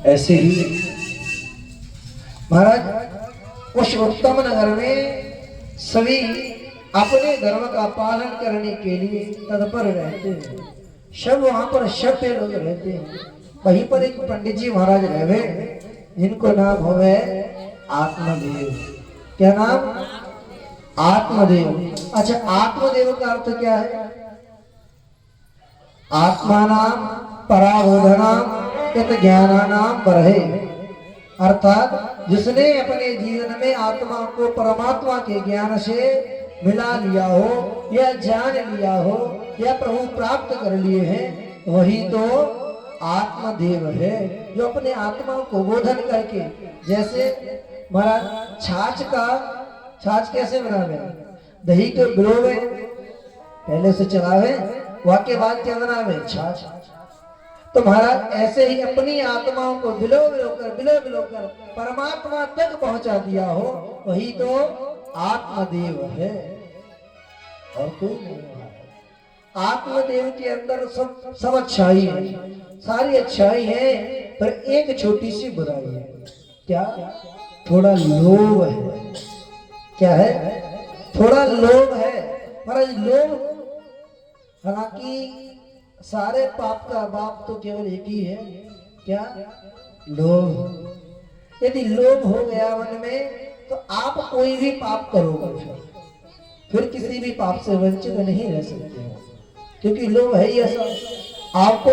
ऐसे ही महाराज उस उत्तम नगर में सभी अपने धर्म का पालन करने के लिए तत्पर रहते हैं। सब वहां पर सभ्य लोग रहते हैं। वहीं पर एक पंडित जी महाराज रहे जिनको नाम होवे आत्मदेव। क्या नाम? आत्मदेव। अच्छा, आत्मदेव का अर्थ क्या है? आत्मानाम पराबोधनाम यत ज्ञानानाम बरहे, अर्थात जिसने अपने जीवन में आत्मा को परमात्मा के ज्ञान से मिला लिया हो या जान लिया हो या प्रभु प्राप्त कर लिए हैं, वही तो आत्मदेव है। जो अपने आत्मा को बोधन करके, जैसे महाराज छाछ कैसे बनावे? दही को बिलोवे, पहले से चलावे, वाके बाद क्या बनावे? छाछ। तो महाराज ऐसे ही अपनी आत्माओं को बिलो बिलो कर परमात्मा तक पहुंचा दिया हो, वही तो आत्मदेव है और कोई नहीं है। आत्मदेव के अंदर सब अच्छाई है, सारी अच्छाई है, पर एक छोटी सी बुराई है। क्या? थोड़ा लोभ है। क्या है? थोड़ा लोभ है। महाराज लोभ, हालांकि सारे पाप का बाप तो केवल एक ही है। क्या? लोभ। यदि लोभ हो गया मन में तो आप कोई भी पाप करोगे, फिर किसी भी पाप से वंचित नहीं रह सकते हो, क्योंकि लोभ है ही ऐसा। आपको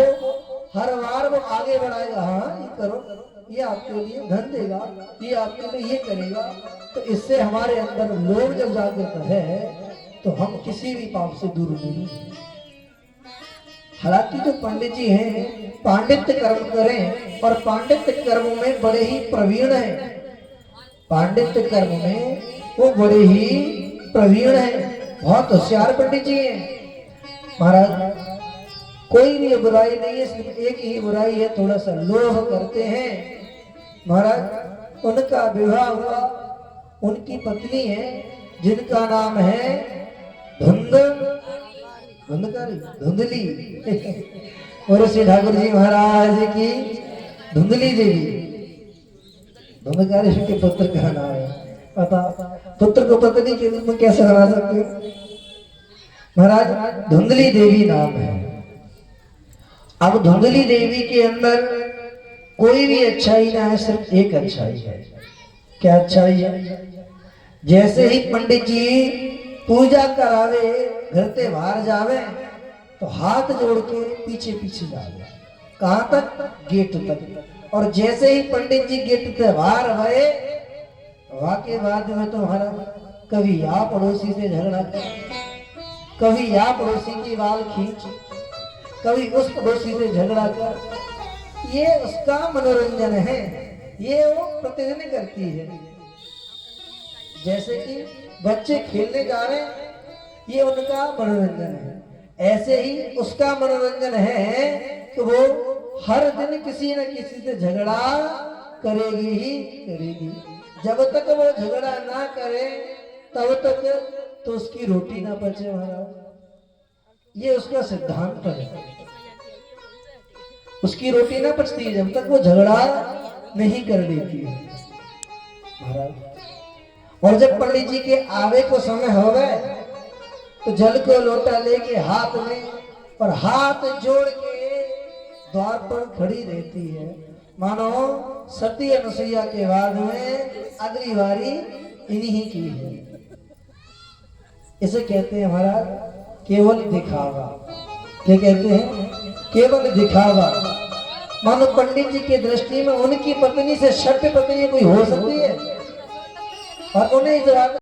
हर बार वो आगे बढ़ाएगा, हाँ ये करो, ये आपके लिए धन देगा, ये आपके लिए ये करेगा। तो इससे हमारे अंदर लोभ जब जागृत है तो हम किसी भी पाप से दूर नहीं। हालांकि जो पंडित जी हैं पांडित्य कर्म करें और पांडित्य कर्म में बड़े ही प्रवीण हैं। पांडित्य कर्म में वो बड़े ही प्रवीण हैं, बहुत होशियार पंडित जी हैं। महाराज कोई भी बुराई नहीं है, सिर्फ एक ही बुराई है, थोड़ा सा लोभ करते हैं। महाराज उनका विवाह हुआ, उनकी पत्नी है जिनका नाम है धुंधली और श्री ठाकुर जी महाराज की धुंधली देवी। धुंधकारी के पुत्र का नाम है। पता पुत्र को पत्नी के रूप में कैसे बना सकते हो? महाराज धुंधली देवी नाम है। अब धुंधली देवी के अंदर कोई भी अच्छाई ना है, सिर्फ एक अच्छाई है। क्या अच्छाई है? जैसे ही पंडित जी पूजा करावे, घर से बाहर जावे तो हाथ जोड़ के पीछे पीछे जावे। कहां तक? गेट तक। और जैसे ही पंडित जी गेट से बाहर आए, वाके बाद में तुम्हारा कभी या पड़ोसी से झगड़ा कर, कभी या पड़ोसी की बाल खींच, कभी उस पड़ोसी से झगड़ा कर। ये उसका मनोरंजन है, ये वो प्रतिदिन करती है। जैसे कि बच्चे खेलने जा रहे हैं, ये उनका मनोरंजन है। ऐसे ही उसका मनोरंजन है कि वो हर दिन किसी न किसी से झगड़ा करेगी ही करेगी। जब तक वो झगड़ा ना करे तब तक तो उसकी रोटी ना पचे। महाराज ये उसका सिद्धांत है, उसकी रोटी ना पचती है जब तक वो झगड़ा नहीं कर लेती है। महाराज और जब पंडित जी के आवे को समय हो गए तो जल को लोटा लेके हाथ में और हाथ जोड़ के द्वार पर खड़ी रहती है, मानो सती अनुसुईया के बाद में अगली बारी इन्हीं की है। इसे कहते हैं महाराज केवल दिखावा। क्या कहते हैं? केवल दिखावा। मानो पंडित जी की दृष्टि में उनकी पत्नी से सभ्य पत्नी कोई हो सकती है और उन्हें इस बात